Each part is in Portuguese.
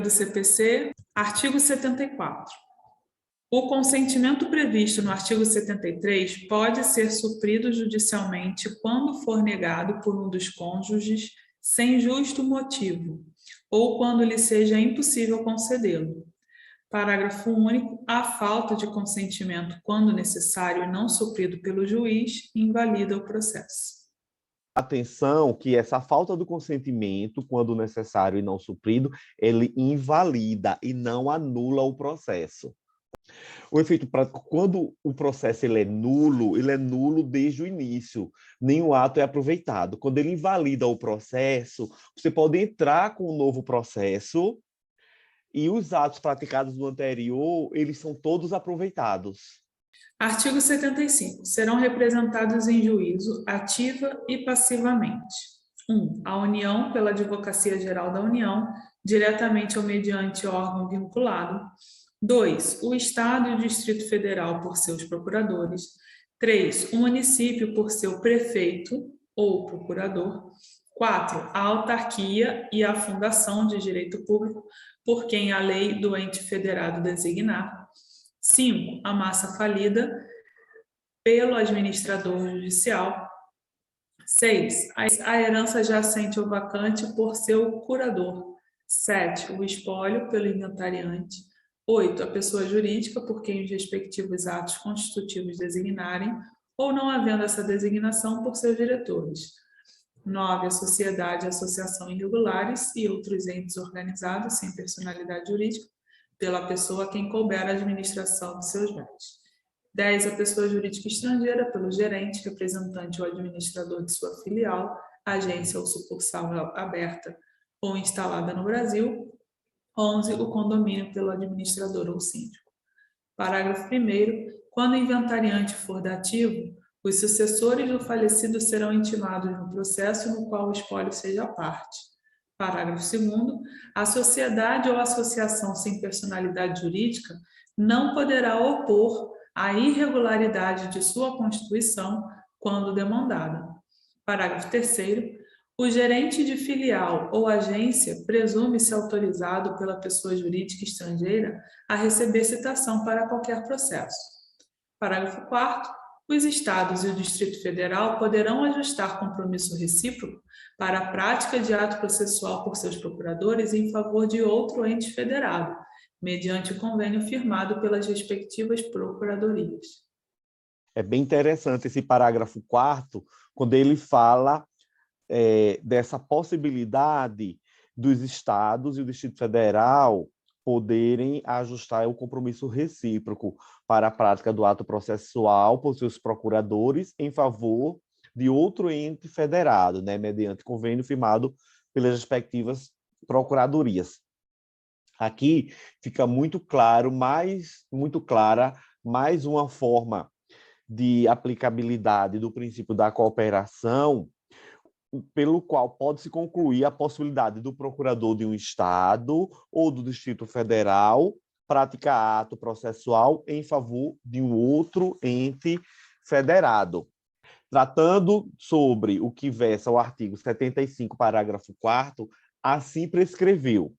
do CPC, artigo 74. O consentimento previsto no artigo 73 pode ser suprido judicialmente quando for negado por um dos cônjuges sem justo motivo, ou quando lhe seja impossível concedê-lo. Parágrafo único. A falta de consentimento, quando necessário e não suprido pelo juiz, invalida o processo. Atenção que essa falta do consentimento, quando necessário e não suprido, ele invalida e não anula o processo. O efeito prático, quando o processo ele é nulo desde o início. Nenhum ato é aproveitado. Quando ele invalida o processo, você pode entrar com um novo processo e os atos praticados no anterior, eles são todos aproveitados. Artigo 75. Serão representados em juízo ativa e passivamente. 1. A União, pela Advocacia Geral da União, diretamente ou mediante órgão vinculado. 2. O Estado e o Distrito Federal, por seus procuradores. 3. O município, por seu prefeito ou procurador. 4. A autarquia e a fundação de direito público, por quem a lei do ente federado designar. 5. A massa falida pelo administrador judicial. 6. A herança jacente ou vacante por seu curador. 7. O espólio pelo inventariante. 8. A pessoa jurídica por quem os respectivos atos constitutivos designarem, ou não havendo essa designação por seus diretores. 9. A sociedade, associação irregulares e outros entes organizados sem personalidade jurídica pela pessoa a quem couber a administração de seus bens. 10. A pessoa jurídica estrangeira pelo gerente, representante ou administrador de sua filial, agência ou sucursal aberta ou instalada no Brasil. 11. O condomínio pelo administrador ou síndico. Parágrafo 1º. Quando o inventariante for dativo, os sucessores do falecido serão intimados no processo no qual o espólio seja parte. Parágrafo 2º. A sociedade ou associação sem personalidade jurídica não poderá opor a irregularidade de sua constituição quando demandada. Parágrafo 3º. O gerente de filial ou agência presume-se autorizado pela pessoa jurídica estrangeira a receber citação para qualquer processo. Parágrafo 4º. Os Estados e o Distrito Federal poderão ajustar compromisso recíproco para a prática de ato processual por seus procuradores em favor de outro ente federado, mediante convênio firmado pelas respectivas procuradorias. É bem interessante esse parágrafo 4º, quando ele fala dessa possibilidade dos Estados e o Distrito Federal poderem ajustar o compromisso recíproco para a prática do ato processual por seus procuradores em favor de outro ente federado, né, mediante convênio firmado pelas respectivas procuradorias. Aqui fica muito claro, muito clara, mais uma forma de aplicabilidade do princípio da cooperação, pelo qual pode-se concluir a possibilidade do procurador de um Estado ou do Distrito Federal praticar ato processual em favor de um outro ente federado. Tratando sobre o que versa o artigo 75, parágrafo 4º, assim prescreveu: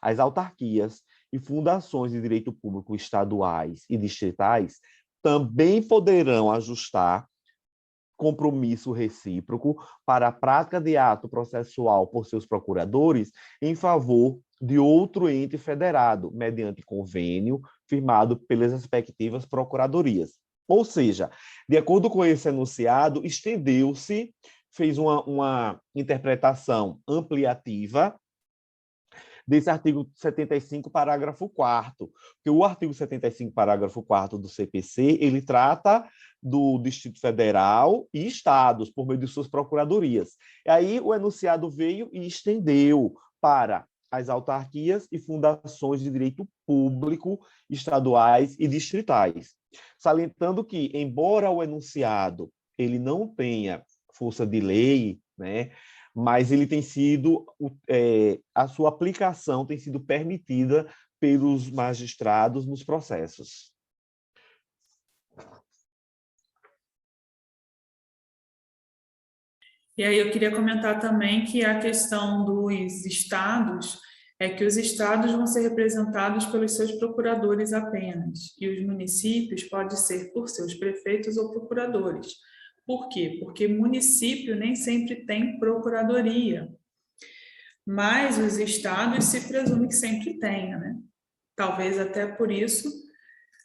as autarquias e fundações de direito público estaduais e distritais também poderão ajustar compromisso recíproco para a prática de ato processual por seus procuradores em favor de outro ente federado, mediante convênio firmado pelas respectivas procuradorias. Ou seja, de acordo com esse enunciado, estendeu-se, fez uma interpretação ampliativa desse artigo 75, parágrafo 4º, porque o artigo 75, parágrafo 4º do CPC, ele trata do Distrito Federal e estados, por meio de suas procuradorias. E aí o enunciado veio e estendeu para as autarquias e fundações de direito público estaduais e distritais, salientando que, embora o enunciado ele não tenha força de lei, né, mas ele tem sido, a sua aplicação tem sido permitida pelos magistrados nos processos. E aí eu queria comentar também que a questão dos estados, é que os estados vão ser representados pelos seus procuradores apenas, e os municípios podem ser por seus prefeitos ou procuradores. Por quê? Porque município nem sempre tem procuradoria, mas os estados se presume que sempre tenha, né? Talvez até por isso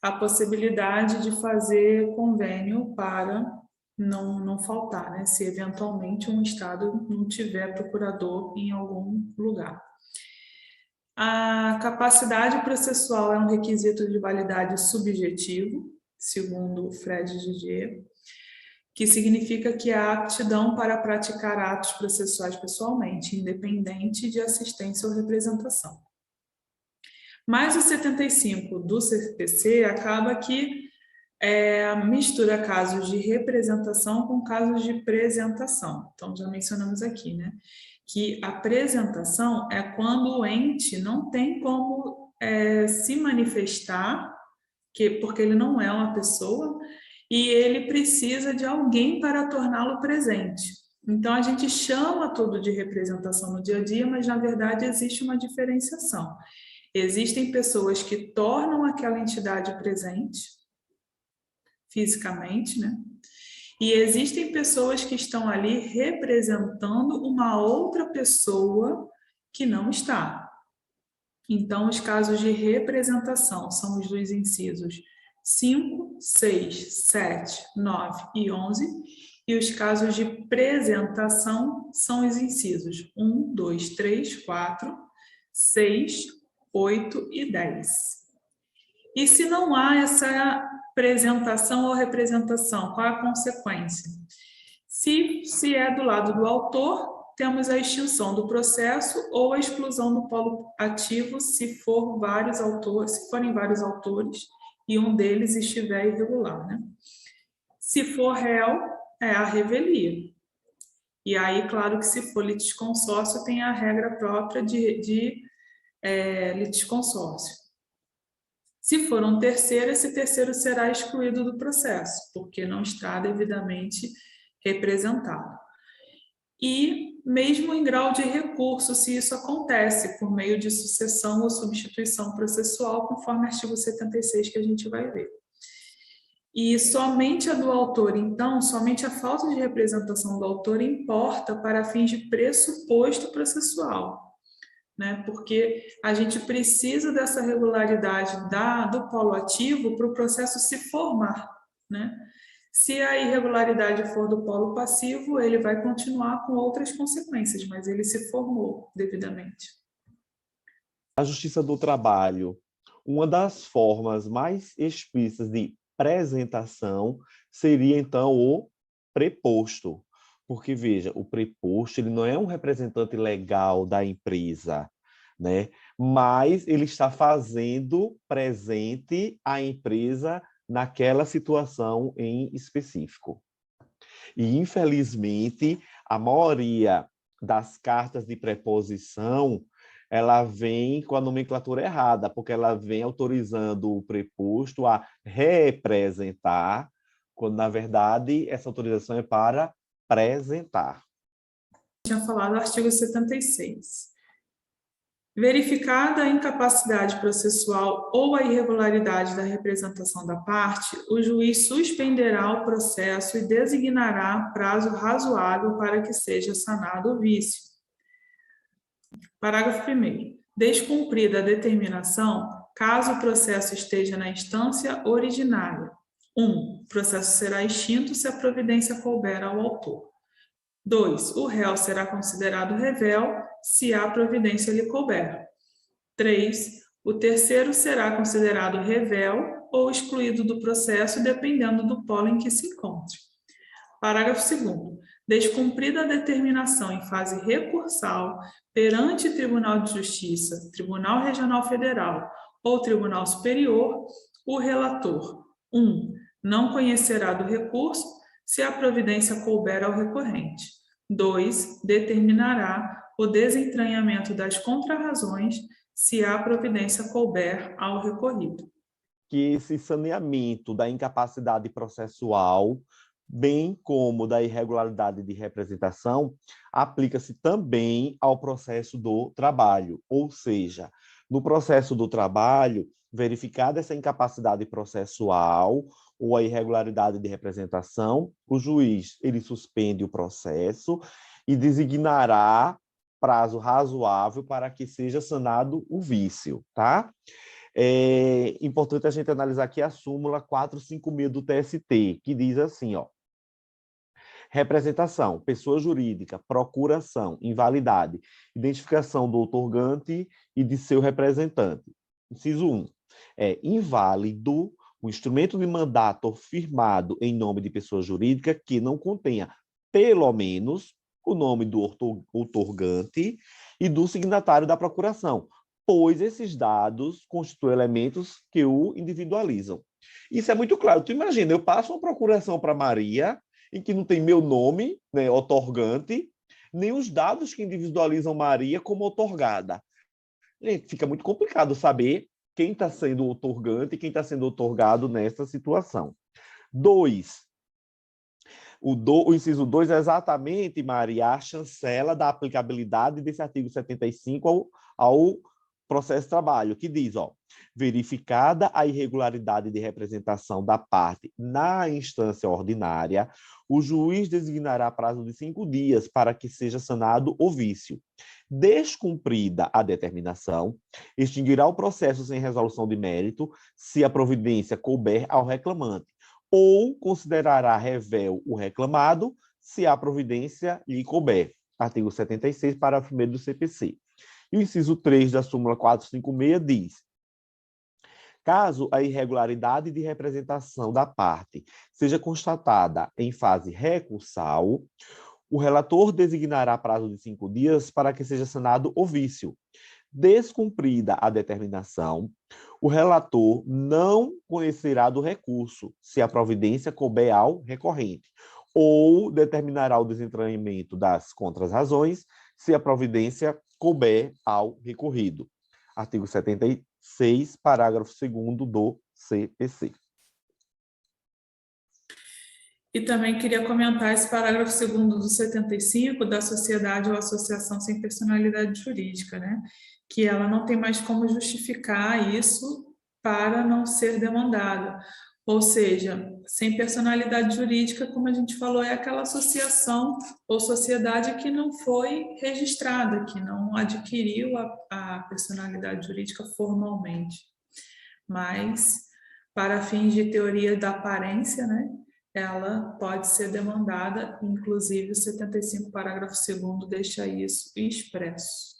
a possibilidade de fazer convênio para não faltar, né? Se eventualmente um estado não tiver procurador em algum lugar. A capacidade processual é um requisito de validade subjetivo, segundo Fred Didier, que significa que há aptidão para praticar atos processuais pessoalmente, independente de assistência ou representação. Mas o 75 do CPC acaba que mistura casos de representação com casos de presentação. Então, já mencionamos aqui, né? Que a apresentação é quando o ente não tem como se manifestar, porque ele não é uma pessoa, e ele precisa de alguém para torná-lo presente. Então, a gente chama tudo de representação no dia a dia, mas, na verdade, existe uma diferenciação. Existem pessoas que tornam aquela entidade presente, fisicamente, né? E existem pessoas que estão ali representando uma outra pessoa que não está. Então, os casos de representação são os dos incisos 5, 6, 7, 9 e 11, e os casos de presentação são os incisos 1, 2, 3, 4, 6, 8 e 10. E se não há essa apresentação ou representação, qual é a consequência? Se é do lado do autor, temos a extinção do processo ou a exclusão do polo ativo se forem vários autores e um deles estiver irregular, né? Se for réu, é a revelia. E aí, claro que se for litisconsórcio, tem a regra própria de litisconsórcio. Se for um terceiro, esse terceiro será excluído do processo, porque não está devidamente representado. E mesmo em grau de recurso, se isso acontece por meio de sucessão ou substituição processual, conforme o artigo 76 que a gente vai ver. E somente a do autor, então, somente a falta de representação do autor importa para fins de pressuposto processual, né? Porque a gente precisa dessa regularidade do polo ativo para o processo se formar, né? Se a irregularidade for do polo passivo, ele vai continuar com outras consequências, mas ele se formou devidamente. A Justiça do Trabalho, uma das formas mais explícitas de apresentação seria, então, o preposto. Porque, veja, o preposto ele não é um representante legal da empresa, né? Mas ele está fazendo presente a empresa naquela situação em específico. E, infelizmente, a maioria das cartas de preposição, ela vem com a nomenclatura errada, porque ela vem autorizando o preposto a representar, quando, na verdade, essa autorização é para apresentar. Tinha falado do artigo 76. Verificada a incapacidade processual ou a irregularidade da representação da parte, o juiz suspenderá o processo e designará prazo razoável para que seja sanado o vício. Parágrafo 1º. Descumprida a determinação, caso o processo esteja na instância originária. 1. O processo será extinto se a providência couber ao autor. 2. O réu será considerado revel se a providência lhe couber. 3. O terceiro será considerado revel ou excluído do processo, dependendo do polo em que se encontre. Parágrafo 2º. Descumprida a determinação em fase recursal perante Tribunal de Justiça, Tribunal Regional Federal ou Tribunal Superior, o relator 1. Não conhecerá do recurso se a providência couber ao recorrente. 2. Determinará o desentranhamento das contrarrazões se a providência couber ao recorrido. Que esse saneamento da incapacidade processual bem como da irregularidade de representação, aplica-se também ao processo do trabalho, ou seja, no processo do trabalho, verificada essa incapacidade processual ou a irregularidade de representação, o juiz ele suspende o processo e designará prazo razoável para que seja sanado o vício, tá? É importante a gente analisar aqui a súmula 456 do TST, que diz assim, ó: representação, pessoa jurídica, procuração, invalidade, identificação do outorgante e de seu representante. Inciso 1. É inválido o instrumento de mandato firmado em nome de pessoa jurídica que não contenha, pelo menos, o nome do outorgante e do signatário da procuração, pois esses dados constituem elementos que o individualizam. Isso é muito claro. Tu imagina, eu passo uma procuração para Maria, em que não tem meu nome, né, outorgante, nem os dados que individualizam Maria como outorgada. Gente, fica muito complicado saber quem está sendo outorgante e quem está sendo outorgado nessa situação. 2. O inciso 2 é exatamente, Maria, a chancela da aplicabilidade desse artigo 75 ao processo de trabalho, que diz, ó, verificada a irregularidade de representação da parte na instância ordinária, o juiz designará prazo de 5 dias para que seja sanado o vício. Descumprida a determinação, extinguirá o processo sem resolução de mérito, se a providência couber ao reclamante, ou considerará revel o reclamado, se a providência lhe couber. Artigo 76, parágrafo 1º do CPC. E o inciso 3 da súmula 456 diz: caso a irregularidade de representação da parte seja constatada em fase recursal, o relator designará prazo de 5 dias para que seja sanado o vício. Descumprida a determinação, o relator não conhecerá do recurso, se a providência couber ao recorrente, ou determinará o desentranhamento das contras-razões, se a providência couber ao recorrido. Artigo 76, parágrafo 2º do CPC. E também queria comentar esse parágrafo 2º do 75 da sociedade ou associação sem personalidade jurídica, né? Que ela não tem mais como justificar isso para não ser demandada. Ou seja, sem personalidade jurídica, como a gente falou, é aquela associação ou sociedade que não foi registrada, que não adquiriu a personalidade jurídica formalmente. Mas, para fins de teoria da aparência, né? Ela pode ser demandada, inclusive o 75, parágrafo 2º, deixa isso expresso.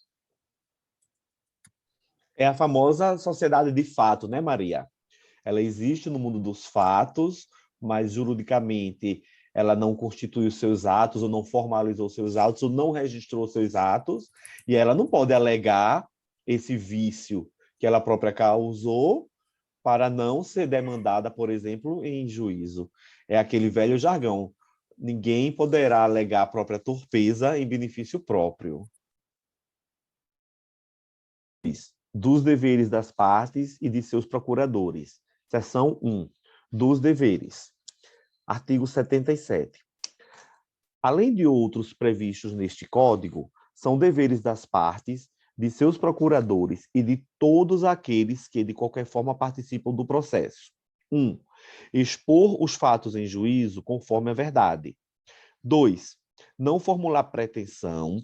É a famosa sociedade de fato, né, Maria? Ela existe no mundo dos fatos, mas juridicamente ela não constitui os seus atos, ou não formalizou seus atos, ou não registrou seus atos, e ela não pode alegar esse vício que ela própria causou para não ser demandada, por exemplo, em juízo. É aquele velho jargão: ninguém poderá alegar a própria torpeza em benefício próprio. Dos deveres das partes e de seus procuradores. Seção 1. Dos deveres. Artigo 77. Além de outros previstos neste Código, são deveres das partes, de seus procuradores e de todos aqueles que, de qualquer forma, participam do processo. 1. Expor os fatos em juízo conforme a verdade. 2. Não formular pretensão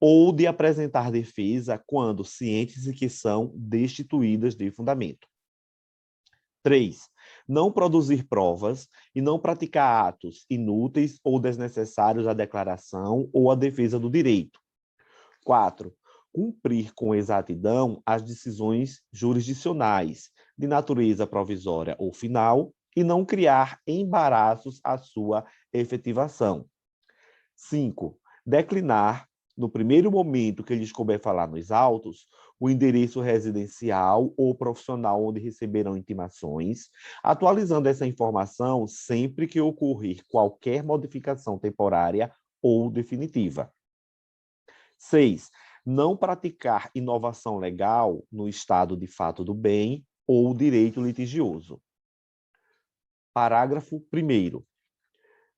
ou de apresentar defesa quando cientes de que são destituídas de fundamento. 3. Não produzir provas e não praticar atos inúteis ou desnecessários à declaração ou à defesa do direito. 4. Cumprir com exatidão as decisões jurisdicionais de natureza provisória ou final e não criar embaraços à sua efetivação. 5. Declinar, no primeiro momento que lhes couber falar nos autos, o endereço residencial ou profissional onde receberão intimações, atualizando essa informação sempre que ocorrer qualquer modificação temporária ou definitiva. 6. Não praticar inovação legal no estado de fato do bem ou direito litigioso. Parágrafo 1º.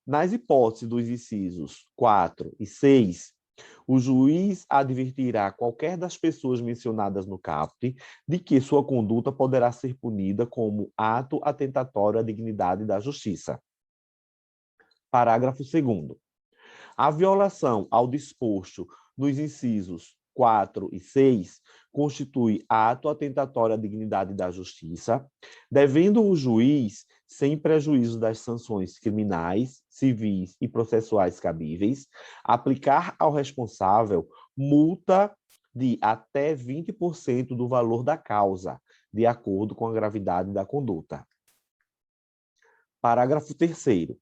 Nas hipóteses dos incisos 4 e 6, o juiz advertirá qualquer das pessoas mencionadas no caput de que sua conduta poderá ser punida como ato atentatório à dignidade da justiça. Parágrafo 2º. A violação ao disposto nos incisos 4 e 6 constitui ato atentatório à dignidade da justiça, devendo o juiz, sem prejuízo das sanções criminais, civis e processuais cabíveis, aplicar ao responsável multa de até 20% do valor da causa, de acordo com a gravidade da conduta. Parágrafo 3º.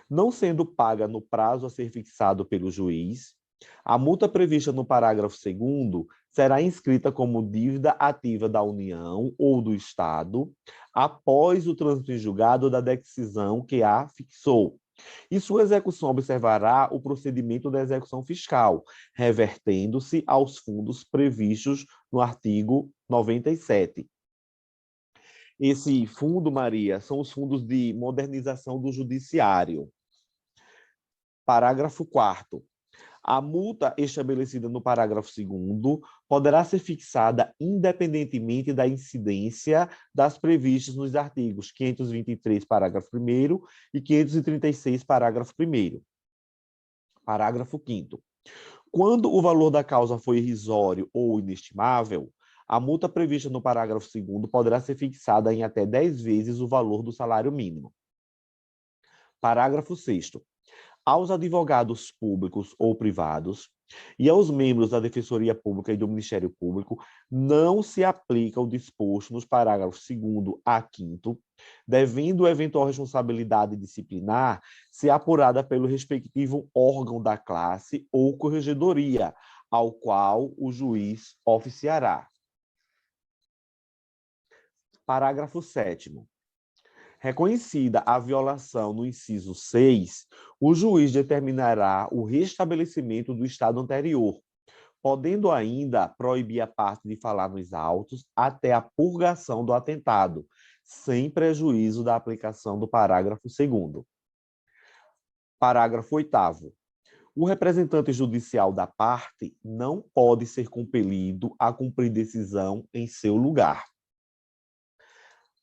Não sendo paga no prazo a ser fixado pelo juiz, a multa prevista no parágrafo 2º será inscrita como dívida ativa da União ou do Estado após o trânsito em julgado da decisão que a fixou. E sua execução observará o procedimento da execução fiscal, revertendo-se aos fundos previstos no artigo 97. Esse fundo, Maria, são os fundos de modernização do judiciário. Parágrafo 4º. A multa estabelecida no parágrafo 2º poderá ser fixada independentemente da incidência das previstas nos artigos 523, parágrafo 1º e 536, parágrafo 1º. Parágrafo 5º. Quando o valor da causa for irrisório ou inestimável, a multa prevista no parágrafo 2º poderá ser fixada em até 10 vezes o valor do salário mínimo. Parágrafo 6º. Aos advogados públicos ou privados e aos membros da Defensoria Pública e do Ministério Público não se aplica o disposto nos parágrafos 2º a 5º, devendo a eventual responsabilidade disciplinar ser apurada pelo respectivo órgão da classe ou corregedoria, ao qual o juiz oficiará. Parágrafo 7º. Reconhecida a violação no inciso 6, o juiz determinará o restabelecimento do estado anterior, podendo ainda proibir a parte de falar nos autos até a purgação do atentado, sem prejuízo da aplicação do parágrafo 2º. Parágrafo 8º. O representante judicial da parte não pode ser compelido a cumprir decisão em seu lugar.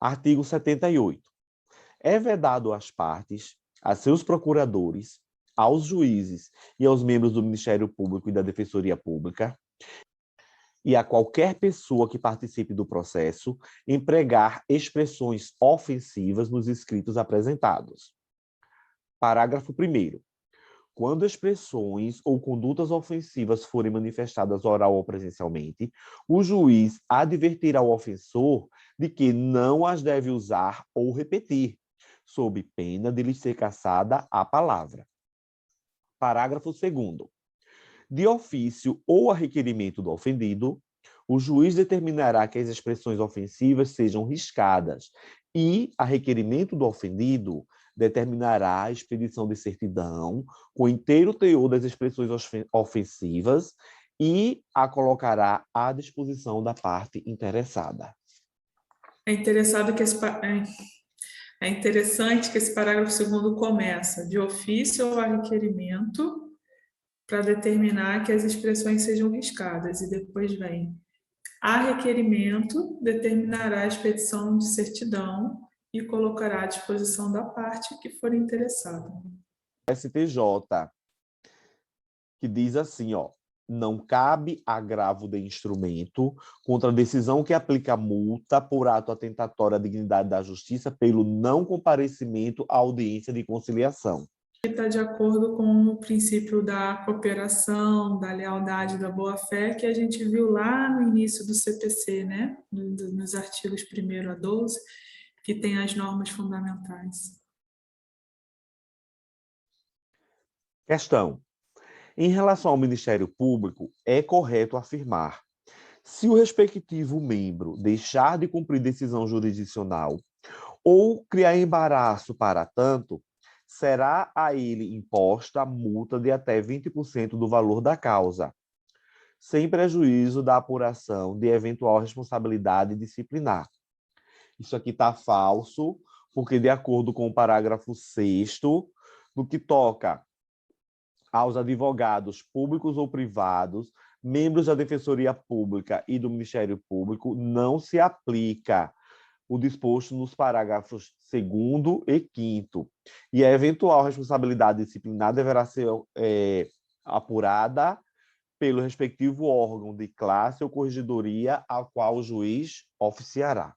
Artigo 78. É vedado às partes, a seus procuradores, aos juízes e aos membros do Ministério Público e da Defensoria Pública, e a qualquer pessoa que participe do processo, empregar expressões ofensivas nos escritos apresentados. Parágrafo 1º. Quando expressões ou condutas ofensivas forem manifestadas oral ou presencialmente, o juiz advertirá o ofensor de que não as deve usar ou repetir, sob pena de lhe ser cassada a palavra. Parágrafo 2º. De ofício ou a requerimento do ofendido, o juiz determinará que as expressões ofensivas sejam riscadas e, a requerimento do ofendido, determinará a expedição de certidão com o inteiro teor das expressões ofensivas e a colocará à disposição da parte interessada. É interessante que esse parágrafo 2º começa de ofício ou a requerimento para determinar que as expressões sejam riscadas e depois vem a requerimento determinará a expedição de certidão e colocará à disposição da parte que for interessada. STJ, que diz assim, não cabe agravo de instrumento contra a decisão que aplica multa por ato atentatório à dignidade da justiça pelo não comparecimento à audiência de conciliação. Está de acordo com o princípio da cooperação, da lealdade, da boa-fé, que a gente viu lá no início do CPC, né? Nos artigos 1º a 12, que tem as normas fundamentais. Questão. Em relação ao Ministério Público, é correto afirmar: se o respectivo membro deixar de cumprir decisão jurisdicional ou criar embaraço para tanto, será a ele imposta multa de até 20% do valor da causa, sem prejuízo da apuração de eventual responsabilidade disciplinar. Isso aqui está falso, porque, de acordo com o parágrafo 6º No que toca aos advogados públicos ou privados, membros da Defensoria Pública e do Ministério Público, não se aplica o disposto nos parágrafos 2º e 5º. E a eventual responsabilidade disciplinar deverá ser apurada pelo respectivo órgão de classe ou corregedoria ao qual o juiz oficiará.